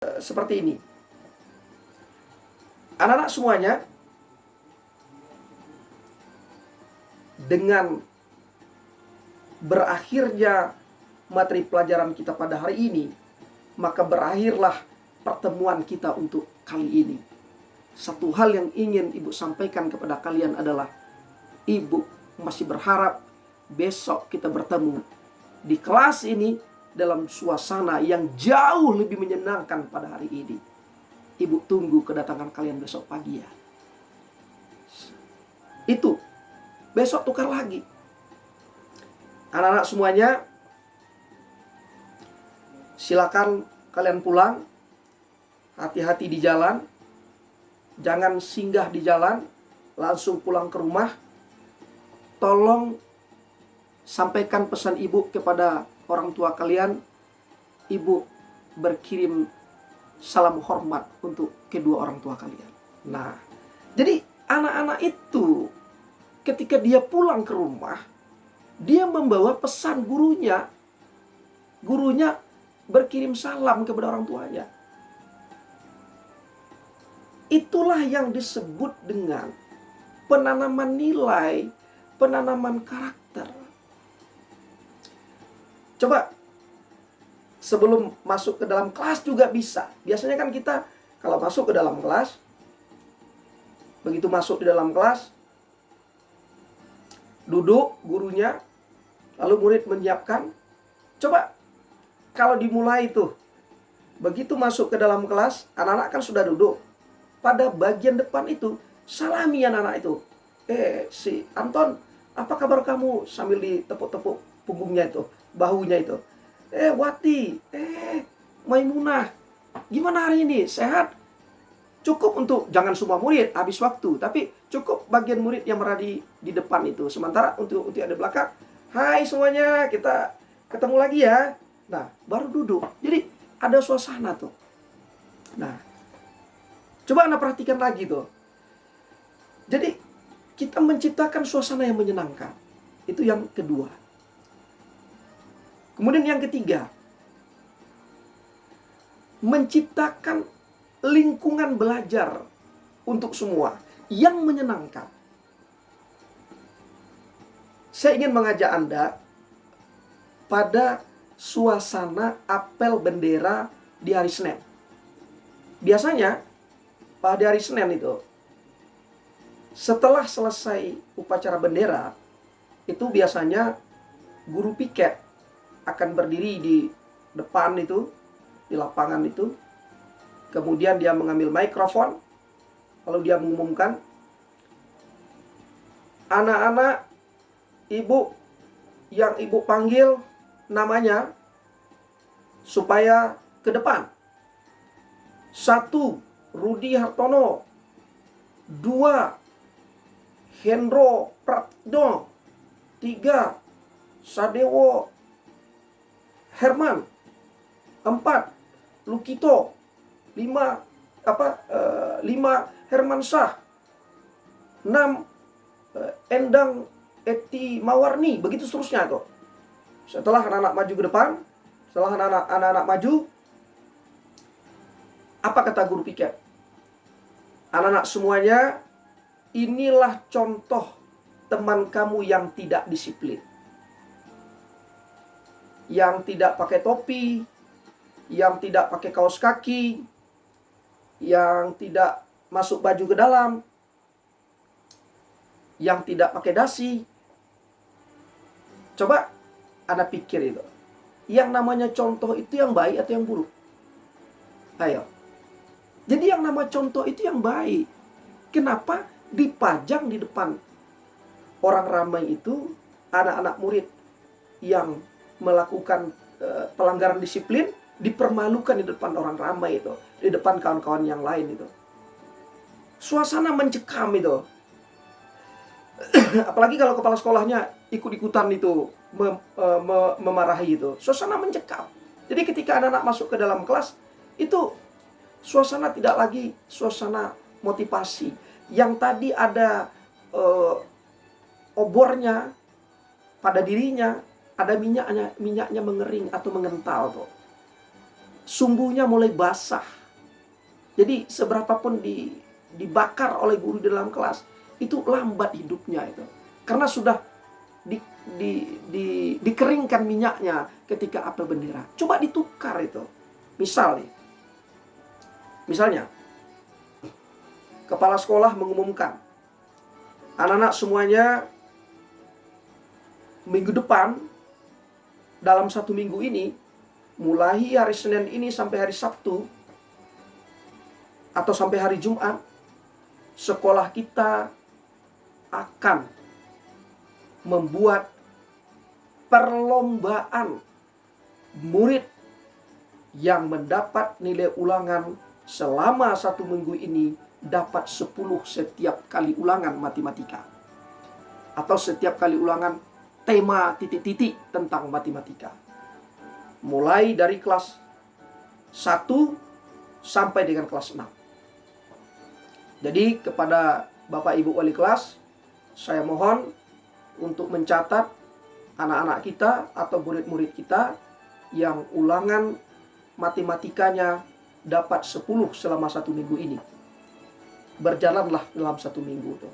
seperti ini. Anak-anak semuanya, dengan berakhirnya materi pelajaran kita pada hari ini, maka berakhirlah pertemuan kita untuk kali ini. Satu hal yang ingin Ibu sampaikan kepada kalian adalah, Ibu masih berharap besok kita bertemu di kelas ini dalam suasana yang jauh lebih menyenangkan pada hari ini. Ibu tunggu kedatangan kalian besok pagi ya. Itu, besok tukar lagi. Anak-anak semuanya, silakan kalian pulang. Hati-hati di jalan. Jangan singgah di jalan, langsung pulang ke rumah. Tolong sampaikan pesan Ibu kepada orang tua kalian. Ibu berkirim salam hormat untuk kedua orang tua kalian. Nah, jadi anak-anak itu ketika dia pulang ke rumah, dia membawa pesan gurunya. Gurunya berkirim salam kepada orang tuanya. Itulah yang disebut dengan penanaman nilai, penanaman karakter. Coba sebelum masuk ke dalam kelas juga bisa. Biasanya kan kita kalau masuk ke dalam kelas, begitu masuk di dalam kelas, duduk gurunya, lalu murid menyiapkan. Coba kalau dimulai itu, begitu masuk ke dalam kelas, anak-anak kan sudah duduk. Pada bagian depan itu, salami anak-anak itu. Si Anton, apa kabar kamu? Sambil ditepuk-tepuk punggungnya itu, bahunya itu. Wati, Maimunah, gimana hari ini? Sehat? Cukup untuk, jangan semua murid, habis waktu. Tapi cukup bagian murid yang berada di depan itu. Sementara untuk yang di belakang, hai semuanya, kita ketemu lagi ya. Nah, baru duduk. Jadi ada suasana tuh. Nah, coba Anda perhatikan lagi tuh. Jadi kita menciptakan suasana yang menyenangkan. Itu yang kedua. Kemudian yang ketiga, menciptakan lingkungan belajar untuk semua yang menyenangkan. Saya ingin mengajak Anda pada suasana apel bendera di hari Senin. Biasanya pada hari Senin itu, setelah selesai upacara bendera, itu biasanya guru piket akan berdiri di depan itu, di lapangan itu. Kemudian dia mengambil mikrofon, lalu dia mengumumkan, anak-anak, ibu yang ibu panggil namanya supaya ke depan. 1. Rudi Hartono. 2. Hendro Pratno. 3. Sadewo Herman. 4. Lukito. 5. Herman Shah. 6. Endang Eti Mawarni. Begitu seterusnya tuh. Setelah anak-anak maju ke depan, setelah anak-anak maju, apa kata guru piket? Anak-anak semuanya, inilah contoh teman kamu yang tidak disiplin. Yang tidak pakai topi, yang tidak pakai kaos kaki, yang tidak masuk baju ke dalam, yang tidak pakai dasi. Coba Anda pikir itu. Yang namanya contoh itu yang baik atau yang buruk? Ayo. Jadi yang nama contoh itu yang baik. Kenapa dipajang di depan orang ramai itu anak-anak murid yang melakukan pelanggaran disiplin, dipermalukan di depan orang ramai itu, di depan kawan-kawan yang lain itu. Suasana mencekam itu. Apalagi kalau kepala sekolahnya ikut-ikutan itu memarahi itu. Suasana mencekam. Jadi ketika anak-anak masuk ke dalam kelas, itu suasana tidak lagi suasana motivasi. Yang tadi ada obornya pada dirinya, ada minyaknya mengering atau mengental tuh. sumbunya mulai basah. Jadi seberapapun dibakar oleh guru di dalam kelas, itu lambat hidupnya itu. Karena sudah dikeringkan minyaknya ketika apel bendera. Coba ditukar itu. Misalnya, kepala sekolah mengumumkan, anak-anak semuanya minggu depan, dalam 1 minggu ini, mulai hari Senin ini sampai hari Sabtu, atau sampai hari Jumat, sekolah kita akan membuat perlombaan murid yang mendapat nilai ulangan selama 1 minggu ini dapat 10 setiap kali ulangan matematika. Atau setiap kali ulangan tema titik-titik tentang matematika. Mulai dari kelas 1 sampai dengan kelas 6. Jadi kepada Bapak Ibu wali kelas, saya mohon untuk mencatat anak-anak kita atau murid-murid kita yang ulangan matematikanya dapat 10 selama 1 minggu ini. Berjalanlah dalam 1 minggu itu.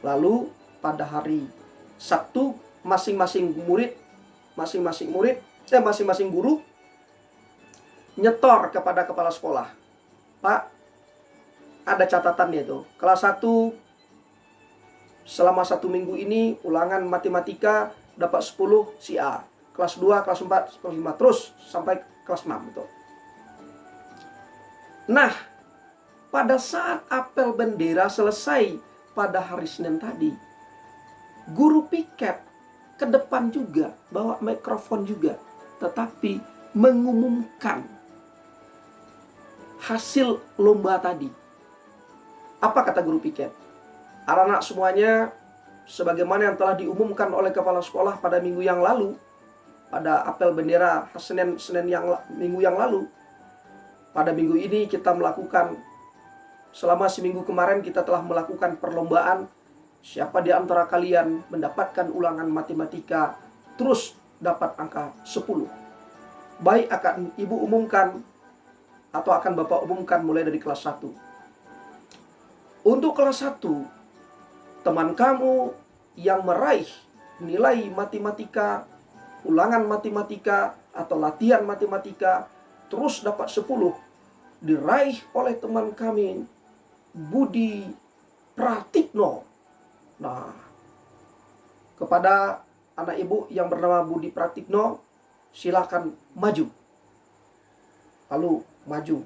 Lalu pada hari Sabtu masing-masing guru nyetor kepada kepala sekolah. Pak, ada catatannya itu. Kelas 1 selama 1 minggu ini ulangan matematika dapat 10 si A. Kelas 2, kelas 4, kelas 5 terus sampai kelas 6 itu. Nah, pada saat apel bendera selesai pada hari Senin tadi, guru piket ke depan juga, bawa mikrofon juga, tetapi mengumumkan hasil lomba tadi. Apa kata guru piket? Anak-anak semuanya, sebagaimana yang telah diumumkan oleh kepala sekolah pada minggu yang lalu, pada apel bendera minggu yang lalu, pada minggu ini kita melakukan, selama seminggu kemarin kita telah melakukan perlombaan. Siapa di antara kalian mendapatkan ulangan matematika terus dapat angka 10. Baik akan ibu umumkan atau akan bapak umumkan mulai dari kelas 1. Untuk kelas 1, teman kamu yang meraih nilai matematika, ulangan matematika atau latihan matematika terus dapat 10, diraih oleh teman kami Budi Pratikno. Nah, kepada anak ibu yang bernama Budi Pratikno, silakan maju. Lalu maju.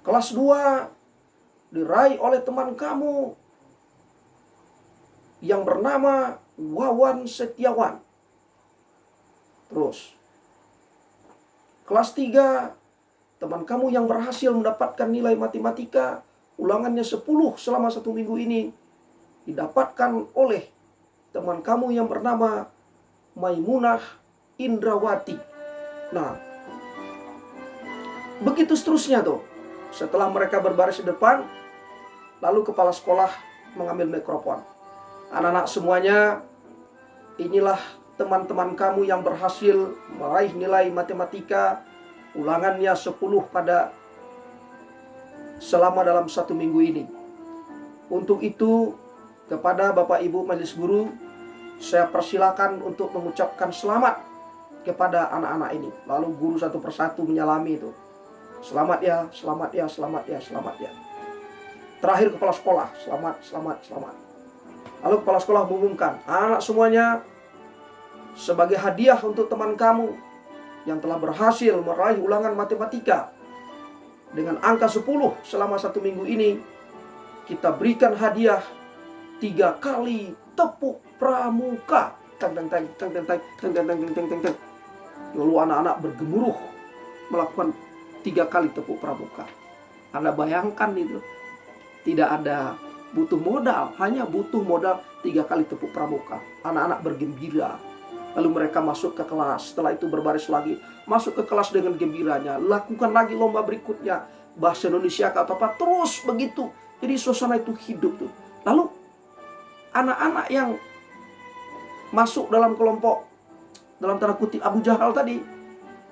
Kelas 2 diraih oleh teman kamu yang bernama Wawan Setiawan. Terus kelas 3, teman kamu yang berhasil mendapatkan nilai matematika ulangannya 10 selama 1 minggu ini didapatkan oleh teman kamu yang bernama Maimunah Indrawati. Nah, begitu seterusnya tuh. Setelah mereka berbaris di depan, lalu kepala sekolah mengambil mikrofon. Anak-anak semuanya, inilah teman-teman kamu yang berhasil meraih nilai matematika ulangannya 10 selama dalam 1 minggu ini. Untuk itu, kepada Bapak Ibu Majelis Guru, saya persilakan untuk mengucapkan selamat kepada anak-anak ini. Lalu guru satu persatu menyalami itu. Selamat ya, selamat ya, selamat ya, selamat ya. Terakhir kepala sekolah, selamat, selamat, selamat. Lalu kepala sekolah mengumumkan, anak semuanya, sebagai hadiah untuk teman kamu yang telah berhasil meraih ulangan matematika dengan angka 10 selama 1 minggu ini, kita berikan hadiah 3 kali tepuk pramuka. Teng teng teng teng teng teng teng teng teng teng teng teng. Lalu anak-anak bergemuruh melakukan 3 kali tepuk pramuka. Anda bayangkan itu, tidak ada butuh modal, hanya butuh modal 3 kali tepuk pramuka. Anak-anak bergembira. Lalu mereka masuk ke kelas. Setelah itu berbaris lagi, masuk ke kelas dengan gembiranya. Lakukan lagi lomba berikutnya, bahasa Indonesia atau apa, terus begitu. Jadi suasana itu hidup tuh. Lalu anak-anak yang masuk dalam kelompok, dalam tanda kutip Abu Jahal tadi,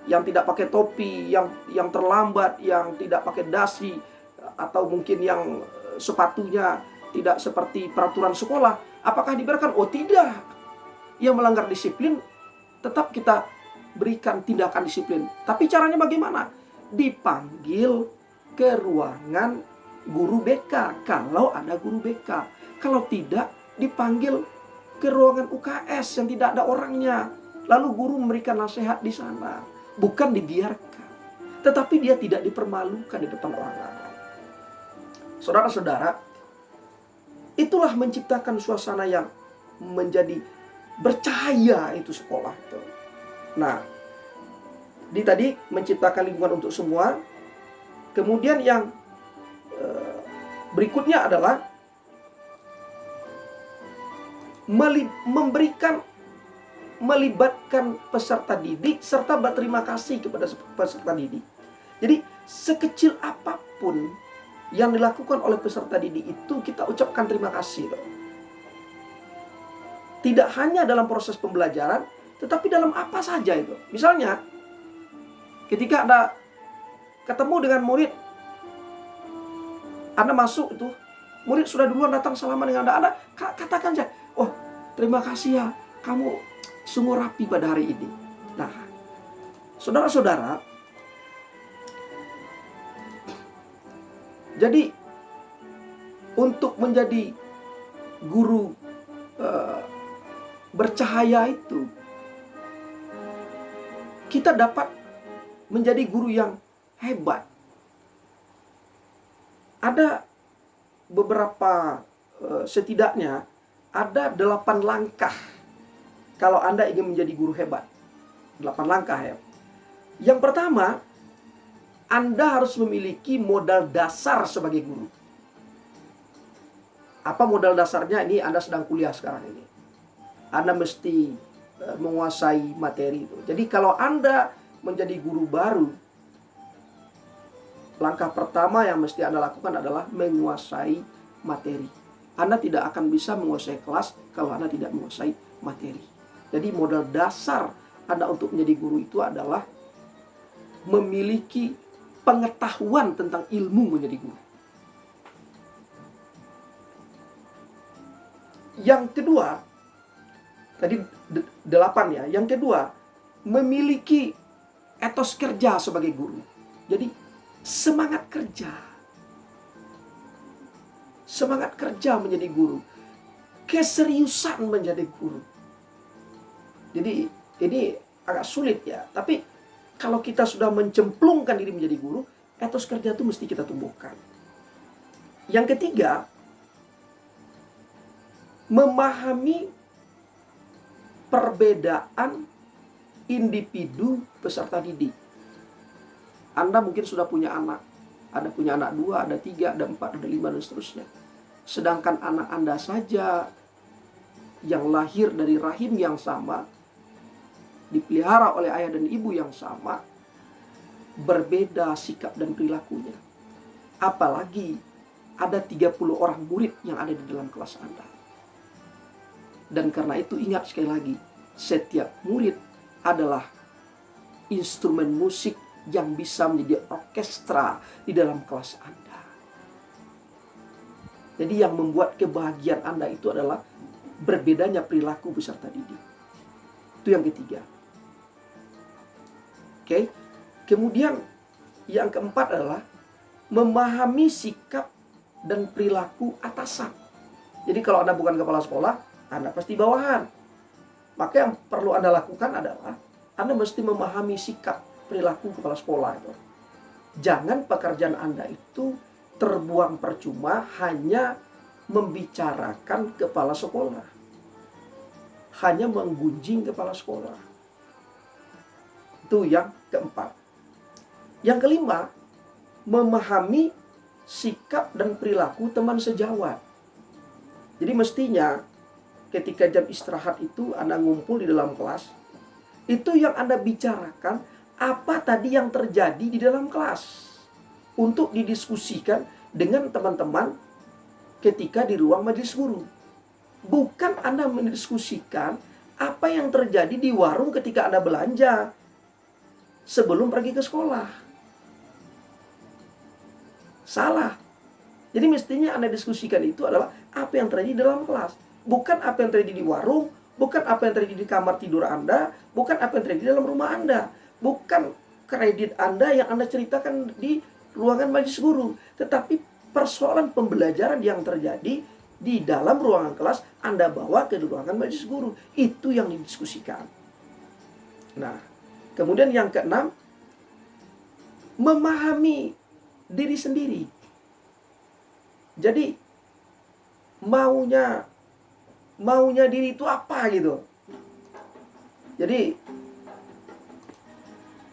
yang tidak pakai topi, yang terlambat, yang tidak pakai dasi, atau mungkin yang sepatunya tidak seperti peraturan sekolah, apakah dibiarkan? Oh tidak. Yang melanggar disiplin tetap kita berikan tindakan disiplin. Tapi caranya bagaimana? Dipanggil ke ruangan guru BK kalau ada guru BK. Kalau tidak, dipanggil ke ruangan UKS yang tidak ada orangnya. Lalu guru memberikan nasihat di sana. Bukan dibiarkan, tetapi dia tidak dipermalukan di depan orang lain. Saudara-saudara, itulah menciptakan suasana yang menjadi bercahaya itu sekolah itu. Nah, tadi menciptakan lingkungan untuk semua. Kemudian yang berikutnya adalah melibatkan peserta didik serta berterima kasih kepada peserta didik. Jadi sekecil apapun yang dilakukan oleh peserta didik itu kita ucapkan terima kasih. Tidak hanya dalam proses pembelajaran, tetapi dalam apa saja itu. Misalnya, ketika Anda ketemu dengan murid, Anda masuk itu, murid sudah duluan datang salaman dengan Anda katakan saja, oh terima kasih ya, kamu sungguh rapi pada hari ini. Nah, saudara-saudara, jadi untuk menjadi guru bercahaya itu, kita dapat menjadi guru yang hebat. Ada beberapa, setidaknya ada 8 langkah kalau Anda ingin menjadi guru hebat. 8 langkah ya. Yang pertama, Anda harus memiliki modal dasar sebagai guru. Apa modal dasarnya? Ini Anda sedang kuliah sekarang ini. Anda mesti menguasai materi itu. Jadi kalau Anda menjadi guru baru, langkah pertama yang mesti Anda lakukan adalah menguasai materi. Anda tidak akan bisa menguasai kelas kalau Anda tidak menguasai materi. Jadi modal dasar Anda untuk menjadi guru itu adalah memiliki pengetahuan tentang ilmu menjadi guru. Yang kedua, tadi 8 ya. Yang kedua, memiliki etos kerja sebagai guru. Jadi semangat kerja. Semangat kerja menjadi guru. Keseriusan menjadi guru. Jadi ini agak sulit ya. Tapi kalau kita sudah mencemplungkan diri menjadi guru, etos kerja itu mesti kita tumbuhkan. Yang ketiga, memahami perbedaan individu peserta didik. Anda mungkin sudah punya anak. Ada punya anak 2, ada 3, ada 4, ada 5, dan seterusnya. Sedangkan anak Anda saja yang lahir dari rahim yang sama, dipelihara oleh ayah dan ibu yang sama, berbeda sikap dan perilakunya. Apalagi ada 30 orang murid yang ada di dalam kelas Anda. Dan karena itu ingat sekali lagi, setiap murid adalah instrumen musik yang bisa menjadi orkestra di dalam kelas Anda. Jadi yang membuat kebahagiaan Anda itu adalah berbedanya perilaku peserta didik. Itu yang ketiga. Oke. Kemudian yang keempat adalah memahami sikap dan perilaku atasan. Jadi kalau Anda bukan kepala sekolah, Anda pasti bawahan. Maka yang perlu Anda lakukan adalah Anda mesti memahami sikap perilaku kepala sekolah itu. Jangan pekerjaan Anda itu terbuang percuma hanya membicarakan kepala sekolah. Hanya menggunjing kepala sekolah. Itu yang keempat. Yang kelima, memahami sikap dan perilaku teman sejawat. Jadi mestinya ketika jam istirahat itu Anda ngumpul di dalam kelas, itu yang Anda bicarakan apa tadi yang terjadi di dalam kelas untuk didiskusikan dengan teman-teman ketika di ruang majelis guru. Bukan Anda mendiskusikan apa yang terjadi di warung ketika Anda belanja. sebelum pergi ke sekolah. Salah. Jadi mestinya Anda diskusikan itu adalah apa yang terjadi dalam kelas. Bukan apa yang terjadi di warung, bukan apa yang terjadi di kamar tidur Anda, bukan apa yang terjadi dalam rumah Anda. Bukan kredit Anda yang Anda ceritakan di ruangan majelis guru. Tetapi persoalan pembelajaran yang terjadi di dalam ruangan kelas Anda bawa ke ruangan majelis guru. Itu yang didiskusikan. Nah, kemudian yang keenam, memahami diri sendiri. Jadi maunya diri itu apa gitu. Jadi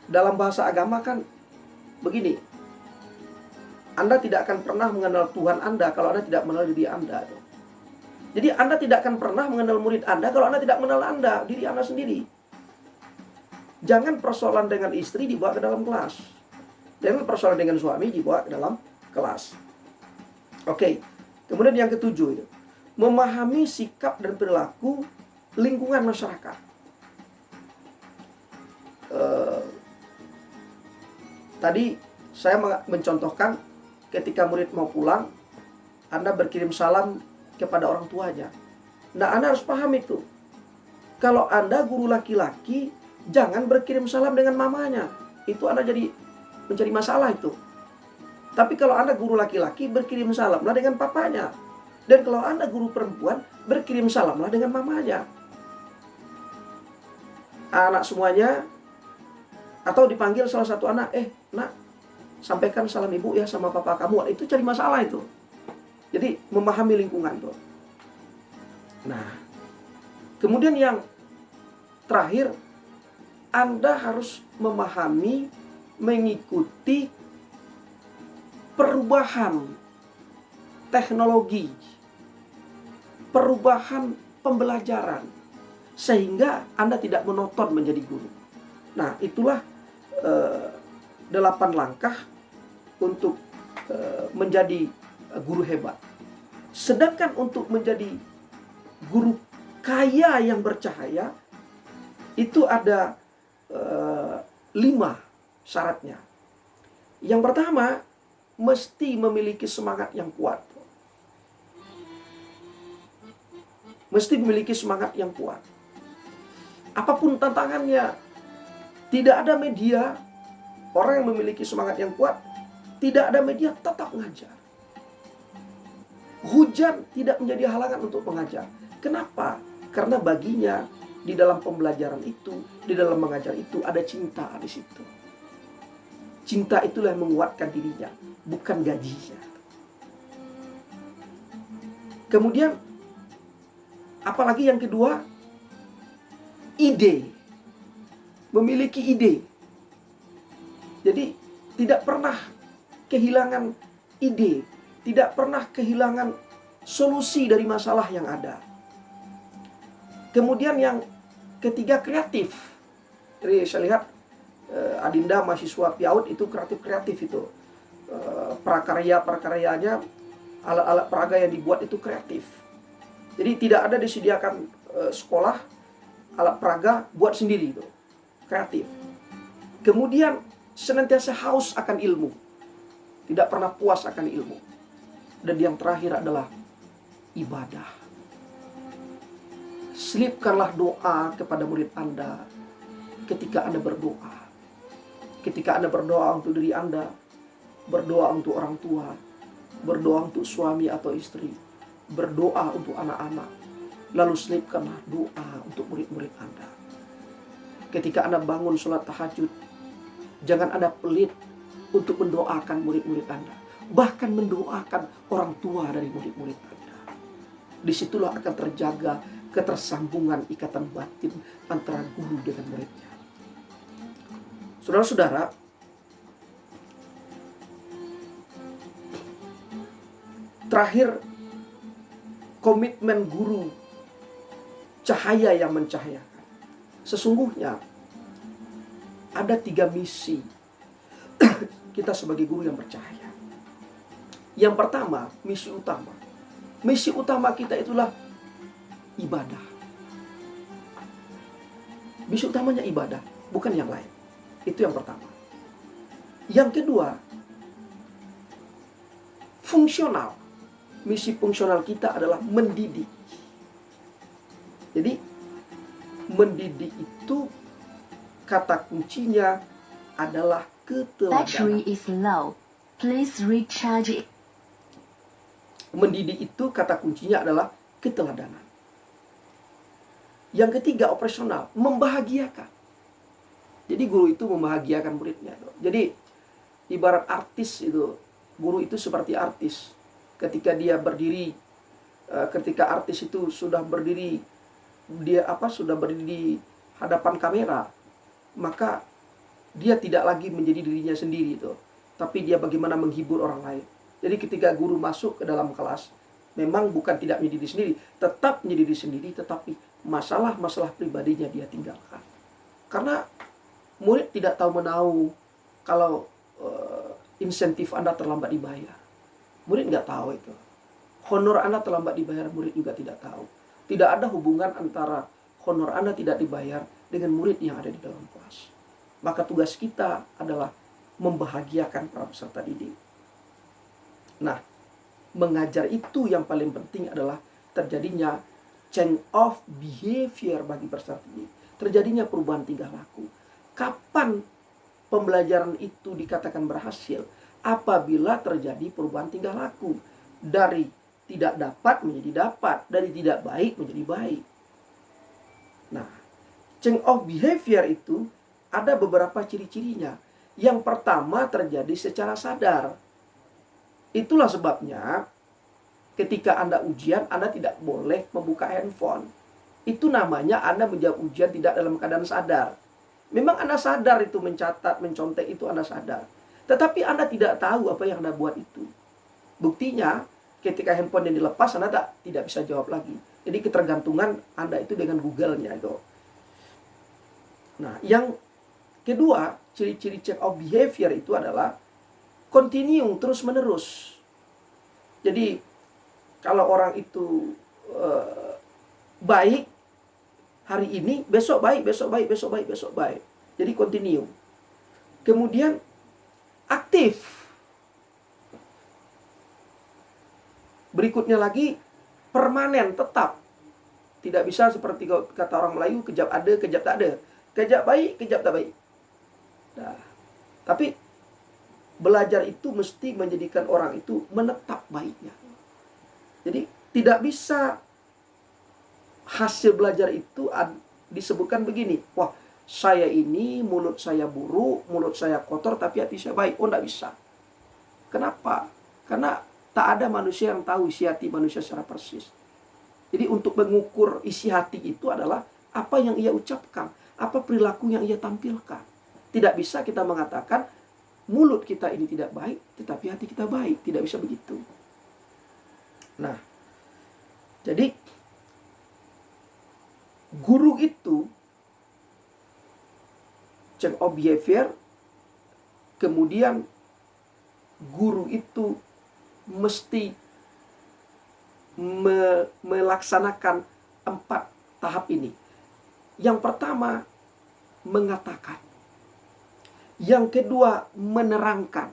dalam bahasa agama kan begini, Anda tidak akan pernah mengenal Tuhan Anda kalau Anda tidak mengenal diri Anda. Jadi Anda tidak akan pernah mengenal murid Anda kalau Anda tidak mengenal Anda, diri Anda sendiri. Jangan persoalan dengan istri dibawa ke dalam kelas. Jangan persoalan dengan suami dibawa ke dalam kelas. Oke, kemudian yang ketujuh itu, memahami sikap dan perilaku lingkungan masyarakat. Tadi saya mencontohkan ketika murid mau pulang, Anda berkirim salam kepada orang tuanya. Nah, Anda harus paham itu. Kalau Anda guru laki-laki, jangan berkirim salam dengan mamanya. Itu Anda jadi mencari masalah itu. Tapi kalau Anda guru laki-laki, berkirim salamlah dengan papanya. Dan kalau Anda guru perempuan, berkirim salamlah dengan mamanya. Anak semuanya, atau dipanggil salah satu anak, nak, sampaikan salam ibu ya sama papa kamu. Itu cari masalah itu. Jadi memahami lingkungan tuh. Nah, kemudian yang terakhir, Anda harus memahami, mengikuti perubahan teknologi, perubahan pembelajaran, sehingga Anda tidak monoton menjadi guru. Nah, itulah 8 langkah untuk menjadi guru hebat. Sedangkan untuk menjadi guru kaya yang bercahaya, itu ada 5 syaratnya. Yang pertama, mesti memiliki semangat yang kuat. Mesti memiliki semangat yang kuat. Apapun tantangannya, tidak ada media. Orang yang memiliki semangat yang kuat, tidak ada media, tetap mengajar. Hujan tidak menjadi halangan untuk mengajar. Kenapa? Karena baginya di dalam pembelajaran itu, di dalam mengajar itu ada cinta di situ. Cinta itulah yang menguatkan dirinya, bukan gajinya. Kemudian, apalagi yang kedua, ide. Memiliki ide. Jadi, tidak pernah kehilangan ide. Tidak pernah kehilangan solusi dari masalah yang ada. Kemudian yang ketiga, kreatif. Jadi saya lihat Adinda mahasiswa PIAUD itu kreatif itu. Prakarya-prakaryanya, alat-alat peraga yang dibuat itu kreatif. Jadi tidak ada disediakan sekolah alat peraga buat sendiri itu. Kreatif. Kemudian senantiasa haus akan ilmu. Tidak pernah puas akan ilmu. Dan yang terakhir adalah ibadah. Selipkanlah doa kepada murid Anda ketika Anda berdoa. Ketika Anda berdoa untuk diri Anda, berdoa untuk orang tua, berdoa untuk suami atau istri, berdoa untuk anak-anak. Lalu selipkanlah doa untuk murid-murid Anda. Ketika Anda bangun sholat tahajud, jangan Anda pelit untuk mendoakan murid-murid Anda. Bahkan mendoakan orang tua dari murid-murid Anda. Disitulah akan terjaga ketersambungan ikatan batin antara guru dengan muridnya. Saudara-saudara, terakhir, komitmen guru cahaya yang mencahayakan. Sesungguhnya ada 3 misi kita sebagai guru yang bercahaya. Yang pertama, misi utama. Misi utama kita itulah ibadah. Misi utamanya ibadah, bukan yang lain. Itu yang pertama. Yang kedua, fungsional. Misi fungsional kita adalah mendidik. Jadi, mendidik itu kata kuncinya adalah keteladanan. Battery is low. Please recharge it. Mendidik itu kata kuncinya adalah keteladanan. Yang ketiga, operasional, membahagiakan. Jadi guru itu membahagiakan muridnya. Jadi ibarat artis itu, guru itu seperti artis. Ketika dia berdiri, ketika artis itu sudah berdiri, sudah berdiri di hadapan kamera, maka dia tidak lagi menjadi dirinya sendiri itu, tapi dia bagaimana menghibur orang lain. Jadi ketika guru masuk ke dalam kelas, memang bukan tidak menjadi diri sendiri, tetap menjadi diri sendiri, tetapi masalah-masalah pribadinya dia tinggalkan. Karena murid tidak tahu menahu kalau insentif Anda terlambat dibayar. Murid nggak tahu itu. Honor Anda terlambat dibayar, murid juga tidak tahu. Tidak ada hubungan antara honor Anda tidak dibayar dengan murid yang ada di dalam kelas. Maka tugas kita adalah membahagiakan para peserta didik. Nah, mengajar itu yang paling penting adalah terjadinya change of behavior bagi peserta didik. Terjadinya perubahan tingkah laku. Kapan pembelajaran itu dikatakan berhasil? Apabila terjadi perubahan tingkah laku. Dari tidak dapat menjadi dapat. Dari tidak baik menjadi baik. Nah, change of behavior itu ada beberapa ciri-cirinya. Yang pertama terjadi secara sadar. Itulah sebabnya ketika Anda ujian, Anda tidak boleh membuka handphone. Itu namanya Anda menjawab ujian tidak dalam keadaan sadar. Memang Anda sadar itu mencatat, mencontek itu Anda sadar. Tetapi Anda tidak tahu apa yang Anda buat itu. Buktinya, ketika handphone yang dilepas, Anda tidak bisa jawab lagi. Jadi ketergantungan Anda itu dengan Google-nya itu. Nah, yang kedua, ciri-ciri check of behavior itu adalah continue, terus-menerus. Jadi, kalau orang itu baik hari ini, besok baik, besok baik, besok baik, besok baik. Jadi continue. Kemudian aktif. Berikutnya lagi permanen, tetap. Tidak bisa seperti kata orang Melayu, kejap ada, kejap tak ada. Kejap baik, kejap tak baik. Nah, tapi belajar itu mesti menjadikan orang itu menetap baiknya. Jadi tidak bisa hasil belajar itu disebutkan begini. Wah, saya ini mulut saya buruk, mulut saya kotor, tapi hati saya baik. Oh, tidak bisa. Kenapa? Karena tak ada manusia yang tahu isi hati manusia secara persis. Jadi untuk mengukur isi hati itu adalah apa yang ia ucapkan, apa perilaku yang ia tampilkan. Tidak bisa kita mengatakan mulut kita ini tidak baik, tetapi hati kita baik. Tidak bisa begitu. Nah, jadi guru itu change of behavior, kemudian guru itu mesti melaksanakan 4 tahap ini. Yang pertama, mengatakan. Yang kedua, menerangkan.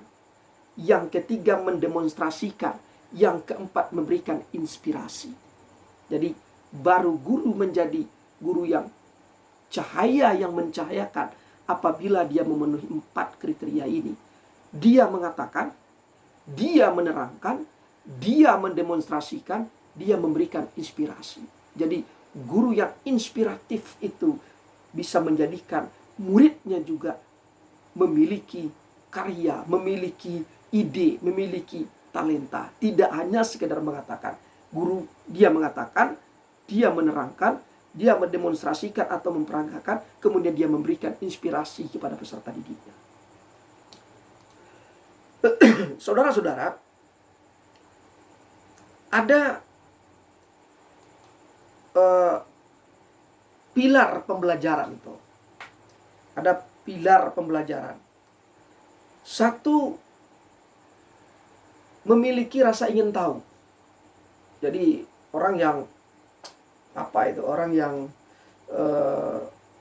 Yang ketiga, mendemonstrasikan. Yang keempat, memberikan inspirasi. Jadi, baru guru menjadi guru yang cahaya, yang mencahayakan apabila dia memenuhi 4 kriteria ini. Dia mengatakan, dia menerangkan, dia mendemonstrasikan, dia memberikan inspirasi. Jadi guru yang inspiratif itu bisa menjadikan muridnya juga memiliki karya, memiliki ide, memiliki talenta. Tidak hanya sekedar mengatakan. Guru dia mengatakan, dia menerangkan, dia mendemonstrasikan atau memperagakan, kemudian dia memberikan inspirasi kepada peserta didiknya. Saudara-saudara, ada pilar pembelajaran itu. Ada pilar pembelajaran. Satu, memiliki rasa ingin tahu. Jadi orang yang orang yang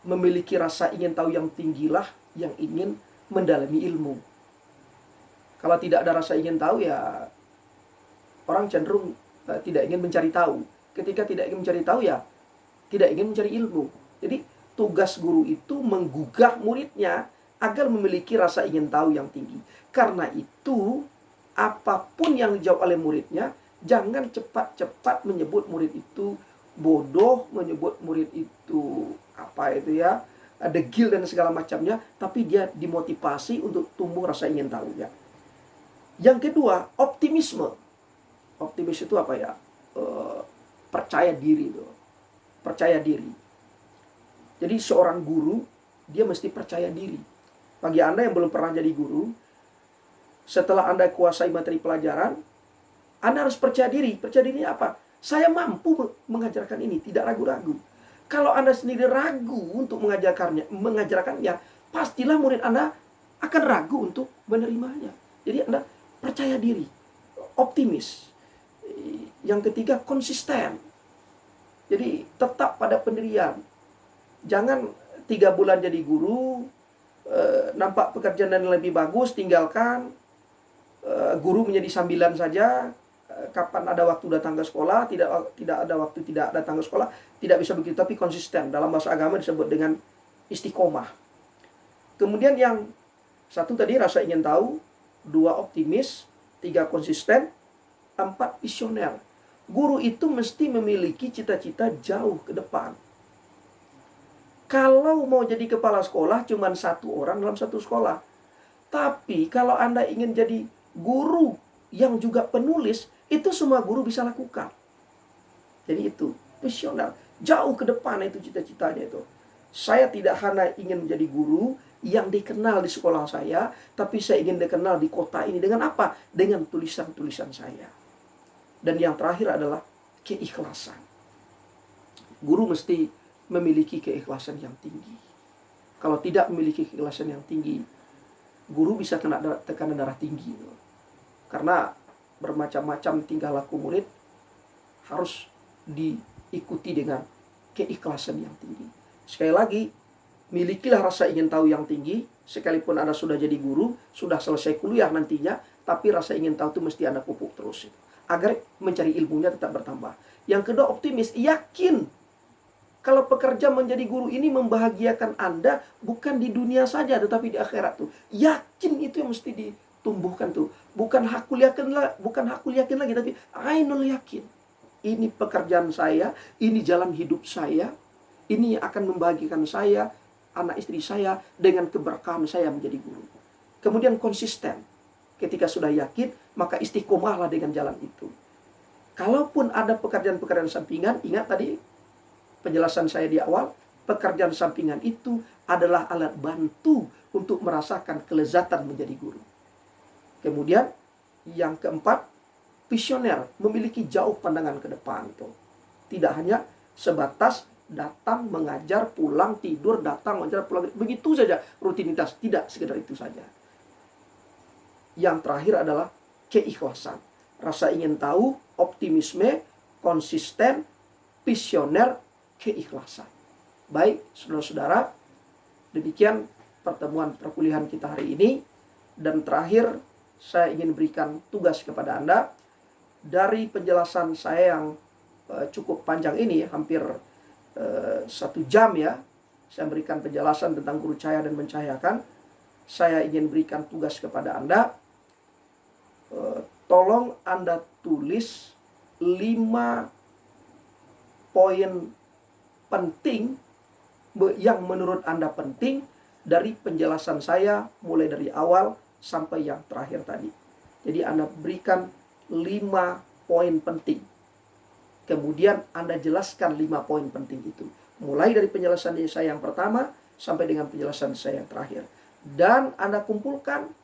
memiliki rasa ingin tahu yang tinggilah yang ingin mendalami ilmu. Kalau tidak ada rasa ingin tahu, ya orang cenderung tidak ingin mencari tahu. Ketika tidak ingin mencari tahu, ya tidak ingin mencari ilmu. Jadi tugas guru itu menggugah muridnya agar memiliki rasa ingin tahu yang tinggi. Karena itu, apapun yang dijawab oleh muridnya, jangan cepat-cepat menyebut murid itu bodoh, menyebut murid itu degil dan segala macamnya, tapi dia dimotivasi untuk tumbuh rasa ingin tahunya. Yang kedua, optimisme. Optimis itu apa ya? Percaya diri itu. Percaya diri. Jadi seorang guru, dia mesti percaya diri. Bagi Anda yang belum pernah jadi guru, setelah Anda kuasai materi pelajaran, Anda harus percaya diri. Percaya diri apa? Saya mampu mengajarkan ini, tidak ragu-ragu. Kalau Anda sendiri ragu untuk mengajarkannya, pastilah murid Anda akan ragu untuk menerimanya. Jadi Anda percaya diri, optimis. Yang ketiga, konsisten. Jadi tetap pada pendirian. Jangan 3 bulan jadi guru, nampak pekerjaan yang lebih bagus, tinggalkan. Guru menjadi sambilan saja. Kapan ada waktu datang ke sekolah, tidak ada waktu tidak datang ke sekolah, tidak bisa begitu, tapi konsisten. Dalam bahasa agama disebut dengan istiqomah. Kemudian yang satu tadi rasa ingin tahu, 2 optimis, 3 konsisten, 4 visioner. Guru itu mesti memiliki cita-cita jauh ke depan. Kalau mau jadi kepala sekolah, cuma 1 orang dalam 1 sekolah. Tapi kalau Anda ingin jadi guru yang juga penulis, itu semua guru bisa lakukan. Jadi itu, visioner. Jauh ke depan itu cita-citanya itu. Saya tidak hanya ingin menjadi guru yang dikenal di sekolah saya, tapi saya ingin dikenal di kota ini. Dengan apa? Dengan tulisan-tulisan saya. Dan yang terakhir adalah keikhlasan. Guru mesti memiliki keikhlasan yang tinggi. Kalau tidak memiliki keikhlasan yang tinggi, guru bisa kena tekanan darah tinggi. Karena bermacam-macam tingkah laku murid harus diikuti dengan keikhlasan yang tinggi. Sekali lagi, milikilah rasa ingin tahu yang tinggi. Sekalipun Anda sudah jadi guru, sudah selesai kuliah nantinya, tapi rasa ingin tahu itu mesti Anda pupuk terus, agar mencari ilmunya tetap bertambah. Yang kedua, optimis. Yakin kalau pekerja menjadi guru ini membahagiakan Anda bukan di dunia saja, tetapi di akhirat tuh. Yakin itu yang mesti ditumbuhkan tuh. Bukan hakul yakin lagi, tapi ainul yakin. Ini pekerjaan saya, ini jalan hidup saya, ini akan membahagiakan saya, anak istri saya, dengan keberkahan saya menjadi guru. Kemudian konsisten. Ketika sudah yakin, maka istiqomahlah dengan jalan itu. Kalaupun ada pekerjaan-pekerjaan sampingan, ingat tadi penjelasan saya di awal, pekerjaan sampingan itu adalah alat bantu untuk merasakan kelezatan menjadi guru. Kemudian yang keempat, visioner, memiliki jauh pandangan ke depan tuh. Tidak hanya sebatas datang, mengajar, pulang, tidur, datang, mengajar, pulang. Begitu saja rutinitas, tidak sekedar itu saja. Yang terakhir adalah keikhlasan. Rasa ingin tahu, optimisme, konsisten, visioner, keikhlasan. Baik, saudara-saudara, demikian pertemuan perkuliahan kita hari ini. Dan terakhir, saya ingin berikan tugas kepada Anda. Dari penjelasan saya yang cukup panjang ini, hampir 1 jam ya, saya berikan penjelasan tentang guru cahaya dan mencahayakan. Saya ingin berikan tugas kepada Anda. Tolong Anda tulis 5 poin penting yang menurut Anda penting dari penjelasan saya mulai dari awal sampai yang terakhir tadi. Jadi Anda berikan 5 poin penting. Kemudian Anda jelaskan 5 poin penting itu. Mulai dari penjelasan saya yang pertama sampai dengan penjelasan saya yang terakhir. Dan Anda kumpulkan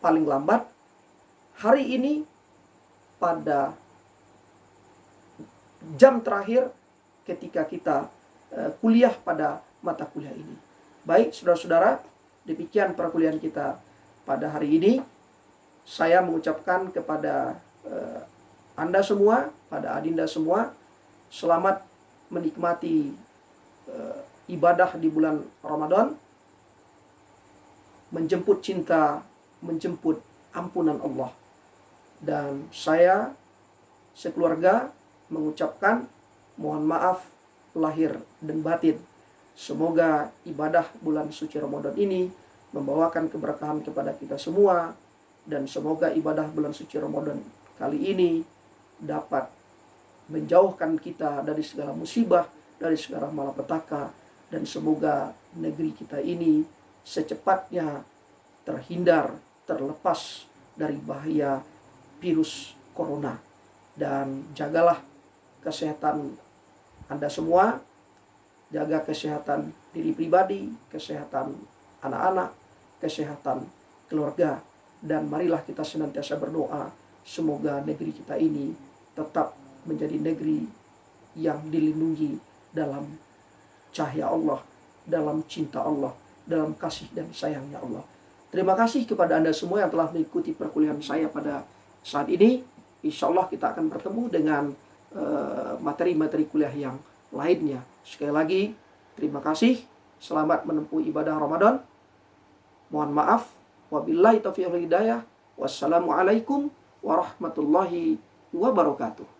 paling lambat hari ini pada jam terakhir ketika kita kuliah pada mata kuliah ini. Baik, saudara-saudara, demikian perkuliahan kita pada hari ini. Saya mengucapkan kepada Anda semua, pada adinda semua, selamat menikmati ibadah di bulan Ramadan, menjemput cinta, menjemput ampunan Allah. Dan saya sekeluarga mengucapkan mohon maaf lahir dan batin. Semoga ibadah bulan suci Ramadan ini membawakan keberkahan kepada kita semua, dan semoga ibadah bulan suci Ramadan kali ini dapat menjauhkan kita dari segala musibah, dari segala malapetaka, dan semoga negeri kita ini secepatnya terhindar, terlepas dari bahaya virus corona. Dan jagalah kesehatan Anda semua, jaga kesehatan diri pribadi, kesehatan anak-anak, kesehatan keluarga, dan marilah kita senantiasa berdoa semoga negeri kita ini tetap menjadi negeri yang dilindungi dalam cahaya Allah, dalam cinta Allah, dalam kasih dan sayangnya Allah. Terima kasih kepada Anda semua yang telah mengikuti perkuliahan saya pada saat ini. Insya Allah kita akan bertemu dengan materi-materi kuliah yang lainnya. Sekali lagi, terima kasih. Selamat menempuh ibadah Ramadan. Mohon maaf. Wabillahi taufiq wal hidayah. Wassalamualaikum warahmatullahi wabarakatuh.